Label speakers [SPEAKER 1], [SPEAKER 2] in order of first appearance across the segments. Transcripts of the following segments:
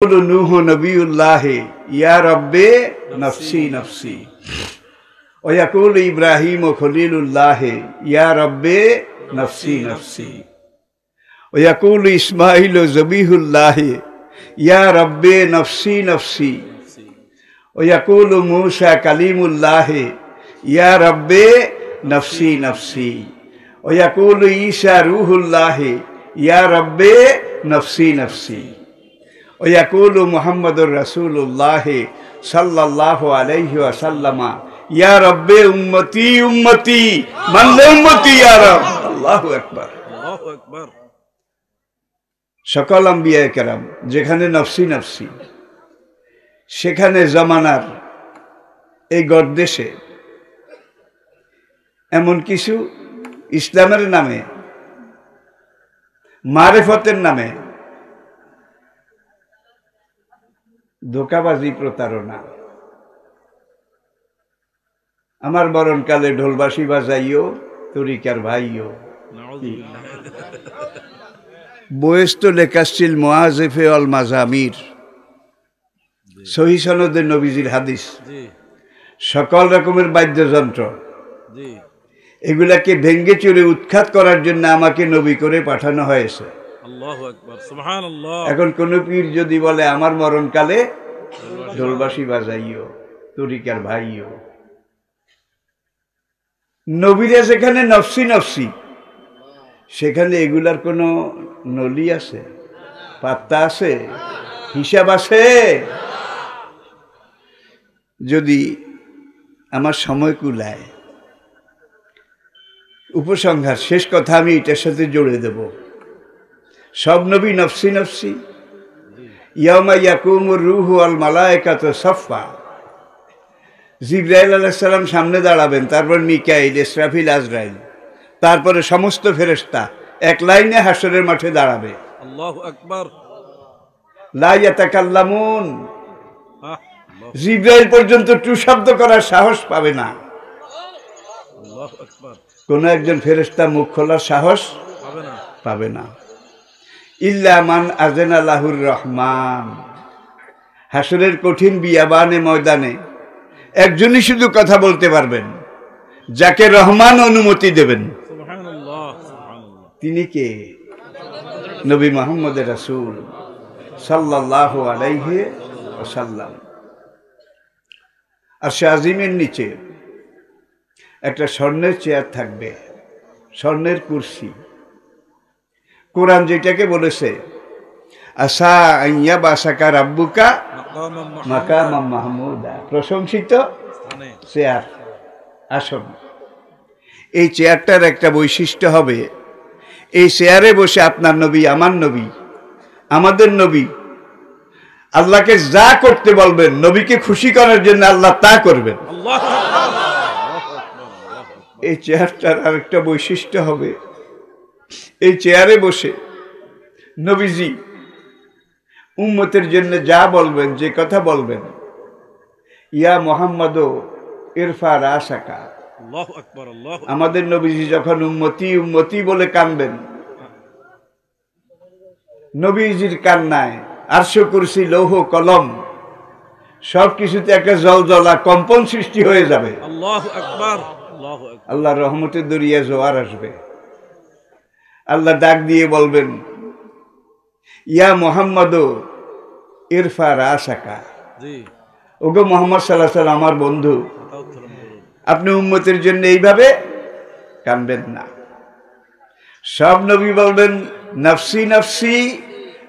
[SPEAKER 1] নূহ নবিউল্লাহ ইয়া রব্বে নফসি নফসি ওয়া ইয়াকুল ইব্রাহিম খলিলুল্লাহ ইয়া রব্বে নফসি নফসি ওয়া ইয়াকুল ইসমাঈল জবিহুল্লাহ ইয়া রব্বে নফসি নফসি ওয়া ইয়াকুল মূসা কালিমুল্লাহ ইয়া রব্বে নফসি নফসি ওয়া ইয়াকুল ঈসা রূহুল্লাহ ইয়া রব্বে নফসি নফসি ويقول محمد رسول الله صلى الله عليه وسلم يا رب امتي امتي من لامتي يا رب الله اكبر الله اكبر সকল আম্বিয়া কেরাম যেখানে নফসি নফসি সেখানে জামানার এই গর্দেশে এমন কিছু ইসলামের নামে মারিফতের নামে ধোকাবাজি প্রতারণা আমার মরণকালে ঢোলবাসি বাজাইও তরিকার ভাইও বয়েস্ত লেখাসিল মুআজিফে আল মাজামির সহিহ সনদে নবীজির হাদিস সকল রকমের বাদ্যযন্ত্র এগুলাকে ভেঙ্গে চুরে উৎখাত করার জন্য আমাকে নবী করে পাঠানো হয়েছে। আল্লাহু আকবার সুবহানাল্লাহ। এখন কোন পীর যদি বলে আমার মরণকালে ঢোলবাসি বাজাইও তরিকার ভাইও, নবীরা যেখানে নফসি নফসি সেখানে এগুলার কোনো নলি আছে, পাত্তা আছে, হিসাব আছে? যদি আমার সময় কুলায় উপসংহার শেষ কথা আমি এটার সাথে জুড়ে দেব। সব নবী নফসি নফসি। ইয়াউমা ইয়াকুমুর রূহু ওয়াল মালায়েকাতু সাফফা। জিবরাইল আলাইহিস সালাম সামনে দাঁড়াবেন, তারপর মিকাইল, ইসরাফিল, আজরাইল, তারপরে সমস্ত ফেরেশতা এক লাইনে হাসরের মাঠে দাঁড়াবে। আল্লাহু আকবার। লা ইয়াতাকাল্লামুন। জিবরাইল পর্যন্ত টু শব্দ করার সাহস পাবে না। আল্লাহু আকবার। কোন একজন ফেরেশতা মুখ খোলার সাহস পাবে না। ইল্লা মান আযানা লাহুর রহমান। হাসরের কঠিন বিয়াবানে ময়দানে একজনই শুধু কথা বলতে পারবেন, যাকে রহমান অনুমতি দেবেন। সুবহানাল্লাহ সুবহানাল্লাহ। তিনি কে? নবী মুহাম্মদ রাসূল সাল্লাল্লাহু আলাইহি ওয়াসাল্লাম। আরশে আজিমের নিচে একটা স্বর্ণের চেয়ার থাকবে, স্বর্ণের কুরসি। কোরআন যেটাকে বলেছে আসা আইয়া বাসাকা রাব্বুকা মাকামাম মাহমুদা, প্রশংসিত চেয়ার, আসন। এই চেয়ারটার একটা বৈশিষ্ট্য হবে, এই চেয়ারে বসে আপনার নবী, আমার নবী, আমাদের নবী আল্লাহকে যা করতে বলবেন, নবীকে খুশি করার জন্য আল্লাহ তা করবেন। এই চেয়ারটার আরেকটা বৈশিষ্ট্য হবে, এই চেয়ারে বসে নবীজি উম্মতের জন্য যা বলবেন, যে কথা বলবেন, ইয়া মুহাম্মদ ইরফা রাসাকা। আল্লাহু আকবার। আল্লাহু আকবার। আমাদের নবীজি যখন উম্মতি উম্মতি বলে কাঁদবেন, নবীজির কান্নায় আরশ, কুরসি, লৌহ, কলম সবকিছুতে একটা জলজলা কম্পন সৃষ্টি হয়ে যাবে। আল্লাহু আকবার। আল্লাহু আকবার। আল্লাহর রহমতের দরিয়া জোয়ার আসবে। আল্লাহ ডাক দিয়ে বলবেন, ইয়া মুহাম্মদ ইরফা রাসাকা। ওগো মুহাম্মদ সাল্লাল্লাহু আলাইহি ওয়াসাল্লাম, আমার বন্ধু, আপনি উম্মতের জন্য এইভাবে কাঁদবেন না। সব নবী বলবেন নফসি নফসি,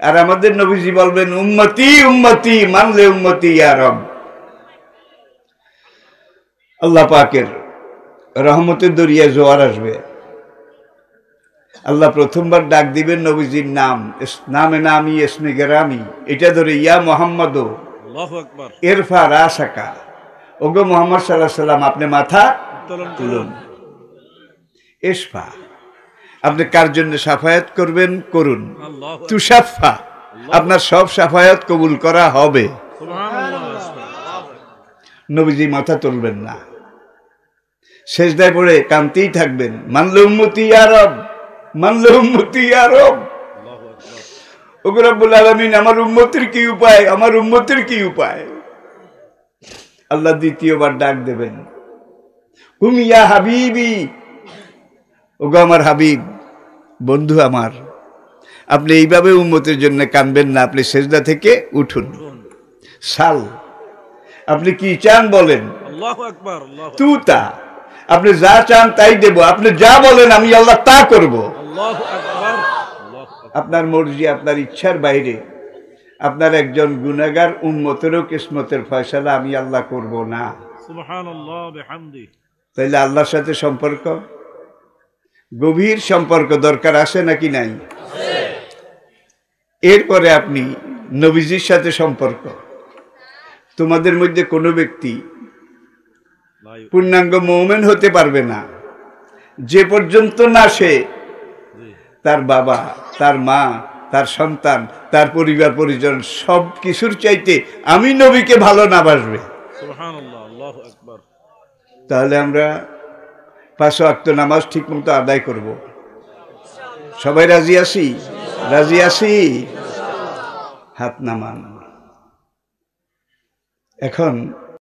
[SPEAKER 1] আর আমাদের নবীজি বলবেন উম্মতি উম্মতি, মানলে উম্মতি ইয়া রব। আল্লাহ পাকের রহমতের দরিয়া জোয়ার আসবে। আল্লাহ প্রথমবার ডাক দিবেন নবীজির নাম, নামে নামি ইসমে গেরামি, এটা ধরে ইয়া মুহাম্মদ ইরফা রাসাকা। ওগো মুহাম্মদ সাল্লাল্লাহু আলাইহি ওয়াসাল্লাম, আপনি মাথা তুলুন। ইসফা, আপনি কার জন্য সাফায়াত করবেন করুন। তুশাফা, আপনার সব সাফায়াত কবুল করা হবে। নবীজি মাথা তুলবেন না, সেজদায় পড়ে কাঁদতেই থাকবেন, মানলে উম্মতি ইয়া রব, মানলে উম্মতি ইয়া রব। ওগো রব্বুল আলামিন, আমার উম্মতের কি উপায়, আমার উম্মতের কি উপায়? আল্লাহ দ্বিতীয়বার ডাক দেবেন, কুম ইয়া হাবিবি, ওগো আমার হাবিব, বন্ধু আমার, আপনি এইভাবে উম্মতের জন্য কাঁদবেন না, আপনি সেজদা থেকে উঠুন। সাল, আপনি কি চান বলেন।
[SPEAKER 2] আল্লাহু আকবার, আল্লাহু
[SPEAKER 1] তুতা, আপনি যা চান তাই দেব, আপনি যা বলেন আমি আল্লাহ তা করব।
[SPEAKER 2] আল্লাহু আকবার, আল্লাহু আকবার।
[SPEAKER 1] আপনার মর্জি, আপনার ইচ্ছার বাইরে আপনার একজন গুনাহগার উম্মতেরও কিসমতের ফয়সালা আমি আল্লাহ করব না।
[SPEAKER 2] সুবহানাল্লাহ বিহামদি।
[SPEAKER 1] তাইলে আল্লাহর সাথে সম্পর্ক, গভীর সম্পর্ক দরকার আছে নাকি নাই? এরপরে আপনি নবীজির সাথে সম্পর্ক। তোমাদের মধ্যে কোনো ব্যক্তি পূর্ণাঙ্গ মুমিন হতে পারবে না যে পর্যন্ত না সে তার বাবা, তার মা, তার সন্তান, তার পরিবার পরিজন সব কিছুর চাইতে আমি নবীকে ভালো না বাসবে।
[SPEAKER 2] সুবহানাল্লাহ, আল্লাহু আকবার।
[SPEAKER 1] তাহলে আমরা 5 ওয়াক্ত নামাজ ঠিক মতো আদায় করব। সবাই রাজি আছি? রাজি আছি? হাত নামান। এখন